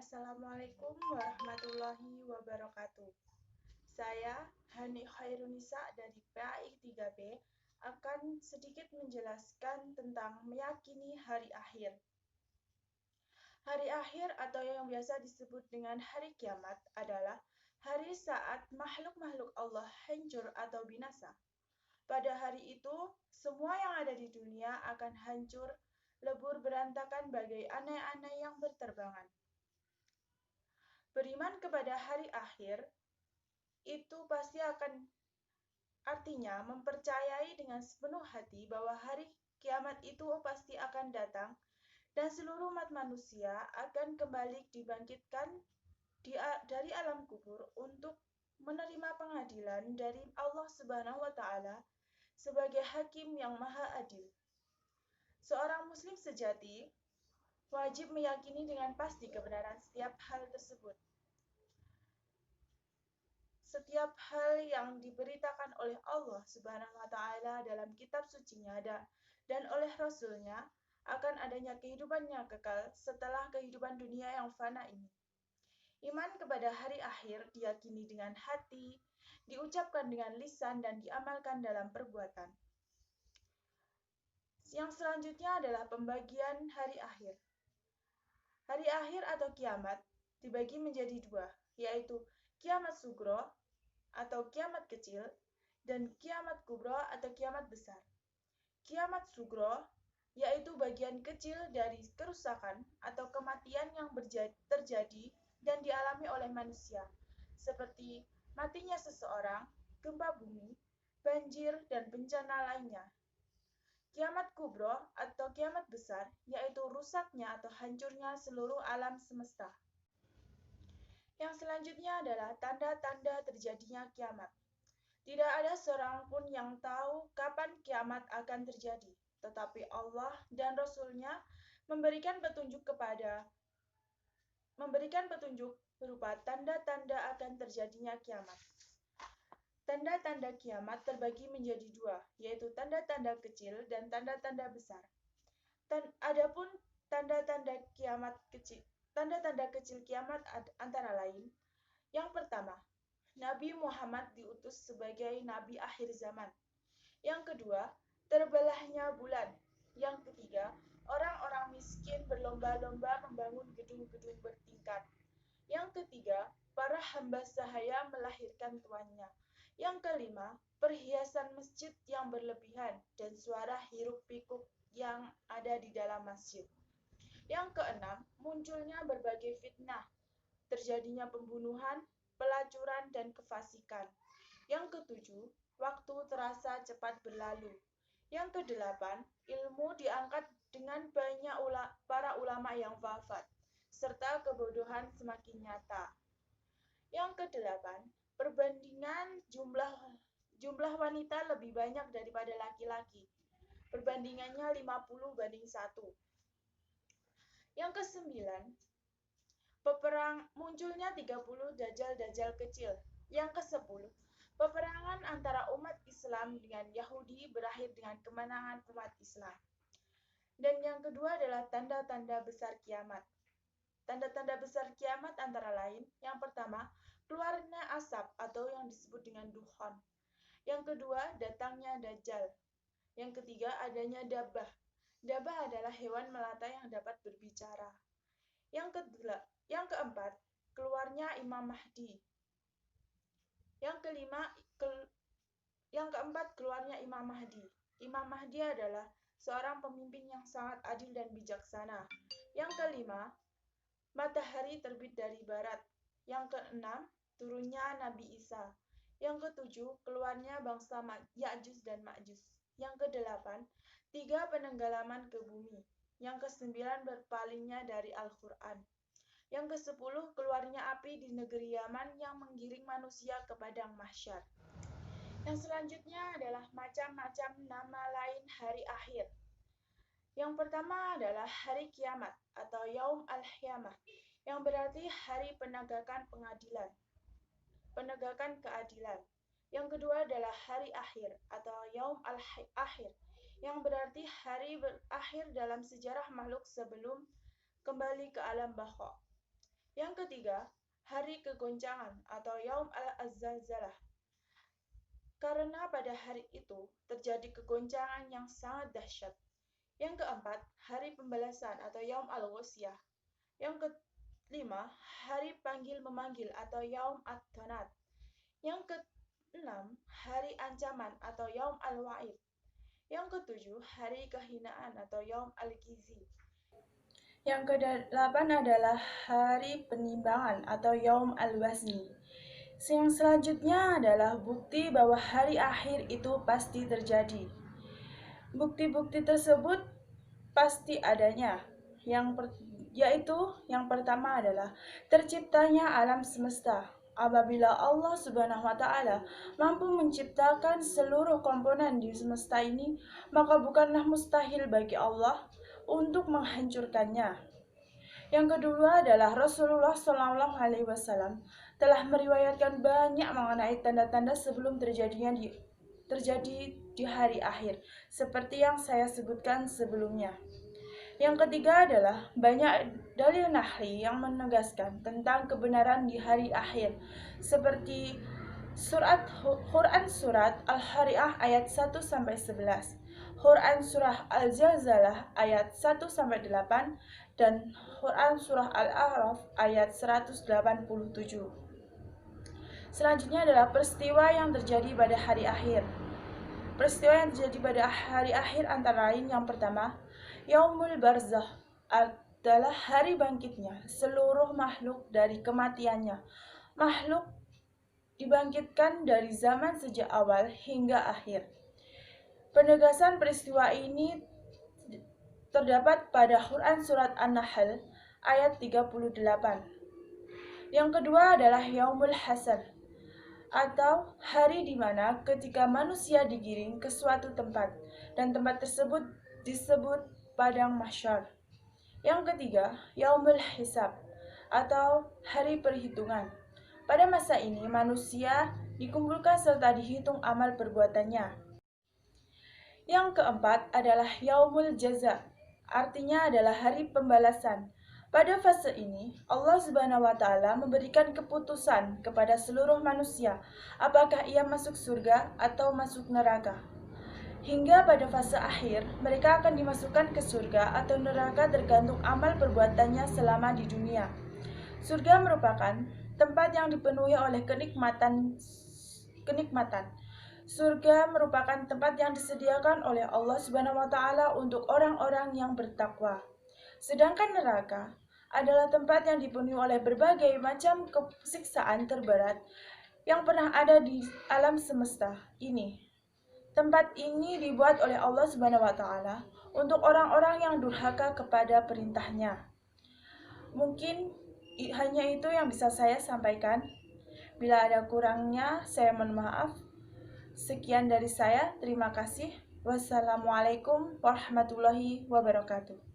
Assalamualaikum warahmatullahi wabarakatuh. Saya Hani Khairunisa dari PAI 3B akan sedikit menjelaskan tentang meyakini hari akhir. Hari akhir atau yang biasa disebut dengan hari kiamat adalah hari saat makhluk-makhluk Allah hancur atau binasa. Pada hari itu, semua yang ada di dunia akan hancur, lebur berantakan bagai anai-anai yang berterbangan. Beriman kepada hari akhir itu pasti akan artinya mempercayai dengan sepenuh hati bahwa hari kiamat itu pasti akan datang dan seluruh umat manusia akan kembali dibangkitkan dari alam kubur untuk menerima pengadilan dari Allah Subhanahu wa taala sebagai hakim yang maha adil. Seorang muslim sejati wajib meyakini dengan pasti kebenaran setiap hal tersebut. Setiap hal yang diberitakan oleh Allah Subhanahu wa taala dalam kitab sucinya dan oleh Rasulnya akan adanya kehidupan yang kekal setelah kehidupan dunia yang fana ini. Iman kepada hari akhir diyakini dengan hati, diucapkan dengan lisan dan diamalkan dalam perbuatan. Yang selanjutnya adalah pembagian hari akhir. Hari akhir atau kiamat dibagi menjadi dua, yaitu kiamat sugro atau kiamat kecil dan kiamat kubro atau kiamat besar. Kiamat sugro yaitu bagian kecil dari kerusakan atau kematian yang terjadi dan dialami oleh manusia, seperti matinya seseorang, gempa bumi, banjir, dan bencana lainnya. Kiamat kubro atau kiamat besar yaitu rusaknya atau hancurnya seluruh alam semesta. Yang selanjutnya adalah tanda-tanda terjadinya kiamat. Tidak ada seorang pun yang tahu kapan kiamat akan terjadi, tetapi Allah dan Rasul-Nya memberikan petunjuk berupa tanda-tanda akan terjadinya kiamat. Tanda-tanda kiamat terbagi menjadi dua, yaitu tanda-tanda kecil dan tanda-tanda besar. Adapun tanda-tanda kecil kiamat antara lain. Yang pertama, Nabi Muhammad diutus sebagai nabi akhir zaman. Yang kedua, terbelahnya bulan. Yang ketiga, orang-orang miskin berlomba-lomba membangun gedung-gedung bertingkat. Yang ketiga, para hamba sahaya melahirkan tuannya. Yang kelima, perhiasan masjid yang berlebihan dan suara hiruk-pikuk yang ada di dalam masjid. Yang keenam, munculnya berbagai fitnah, terjadinya pembunuhan, pelacuran, dan kefasikan. Yang ketujuh, waktu terasa cepat berlalu. Yang kedelapan, ilmu diangkat dengan banyak para ulama yang wafat, serta kebodohan semakin nyata. Yang kedelapan, perbandingan jumlah wanita lebih banyak daripada laki-laki. Perbandingannya 50:1. Yang kesembilan, munculnya 30 dajjal-dajjal kecil. Yang ke-10, peperangan antara umat Islam dengan Yahudi berakhir dengan kemenangan umat Islam. Dan yang kedua adalah tanda-tanda besar kiamat. Tanda-tanda besar kiamat antara lain, yang pertama, keluarnya asap atau yang disebut dengan dukhon. Yang kedua, datangnya dajjal. Yang ketiga, adanya dabah. Dabah adalah hewan melata yang dapat berbicara. Yang keempat, keluarnya Imam Mahdi. Yang keempat, keluarnya Imam Mahdi. Imam Mahdi adalah seorang pemimpin yang sangat adil dan bijaksana. Yang kelima, matahari terbit dari barat. Yang keenam, turunnya Nabi Isa. Yang ketujuh, keluarnya bangsa Ya'juj dan Ma'juj. Yang kedelapan, 3 penenggelaman ke bumi. Yang kesembilan, berpalingnya dari Al-Quran. Yang ke-10, keluarnya api di negeri Yaman yang menggiring manusia ke padang mahsyar. Yang selanjutnya adalah macam-macam nama lain hari akhir. Yang pertama adalah hari kiamat atau Yaum al-Qiyamah, yang berarti hari penegakan keadilan. Yang kedua adalah hari akhir atau Yaum al-Akhir, yang berarti hari berakhir dalam sejarah makhluk sebelum kembali ke alam baqa. Yang ketiga, hari kegoncangan atau Yaum al-Zalzalah. Karena pada hari itu terjadi kegoncangan yang sangat dahsyat. Yang keempat, hari pembalasan atau Yaum al-Ghusyah. Yang kelima, hari panggil memanggil atau Yaum ad-Donat. Yang keenam, hari ancaman atau Yaum al-Wa'id. Yang ketujuh, hari kehinaan atau Yaum al-Khizi. Yang kedelapan adalah hari penimbangan atau Yaum al-Wazni. Yang selanjutnya adalah bukti bahwa hari akhir itu pasti terjadi. Bukti-bukti tersebut pasti adanya. Yaitu yang pertama adalah terciptanya alam semesta. Apabila Allah Subhanahu wa Ta'ala mampu menciptakan seluruh komponen di semesta ini, maka bukanlah mustahil bagi Allah untuk menghancurkannya. Yang kedua adalah Rasulullah Shallallahu Alaihi Wasallam telah meriwayatkan banyak mengenai tanda-tanda sebelum terjadi di hari akhir, seperti yang saya sebutkan sebelumnya. Yang ketiga adalah banyak dalil nahli yang menegaskan tentang kebenaran di hari akhir, seperti Quran Surat Al-Hari'ah ayat 1-11, Quran Surah Al-Zalzalah ayat 1-8, dan Quran Surah Al-A'raf ayat 187. Selanjutnya adalah peristiwa yang terjadi pada hari akhir. Peristiwa yang terjadi pada hari akhir antara lain yang pertama, Yaumul Barzah adalah hari bangkitnya seluruh makhluk dari kematiannya. Makhluk dibangkitkan dari zaman sejak awal hingga akhir. Penegasan peristiwa ini terdapat pada Quran Surat An-Nahl ayat 38. Yang kedua adalah Yaumul Hasar, atau hari di mana ketika manusia digiring ke suatu tempat, dan tempat tersebut disebut padang mahsyar. Yang ketiga, Yaumul Hisab, atau hari perhitungan. Pada masa ini manusia dikumpulkan serta dihitung amal perbuatannya. Yang keempat adalah Yaumul Jaza, artinya adalah hari pembalasan. Pada fase ini, Allah Subhanahu wa Ta'ala memberikan keputusan kepada seluruh manusia apakah ia masuk surga atau masuk neraka. Hingga pada fase akhir, mereka akan dimasukkan ke surga atau neraka tergantung amal perbuatannya selama di dunia. Surga merupakan tempat yang dipenuhi oleh kenikmatan. Surga merupakan tempat yang disediakan oleh Allah Subhanahu wa Ta'ala untuk orang-orang yang bertakwa. Sedangkan neraka adalah tempat yang dipenuhi oleh berbagai macam siksaan terberat yang pernah ada di alam semesta ini. Tempat ini dibuat oleh Allah Subhanahu wa Ta'ala untuk orang-orang yang durhaka kepada perintahnya. Mungkin hanya itu yang bisa saya sampaikan. Bila ada kurangnya, saya mohon maaf. Sekian dari saya, terima kasih. Wassalamualaikum warahmatullahi wabarakatuh.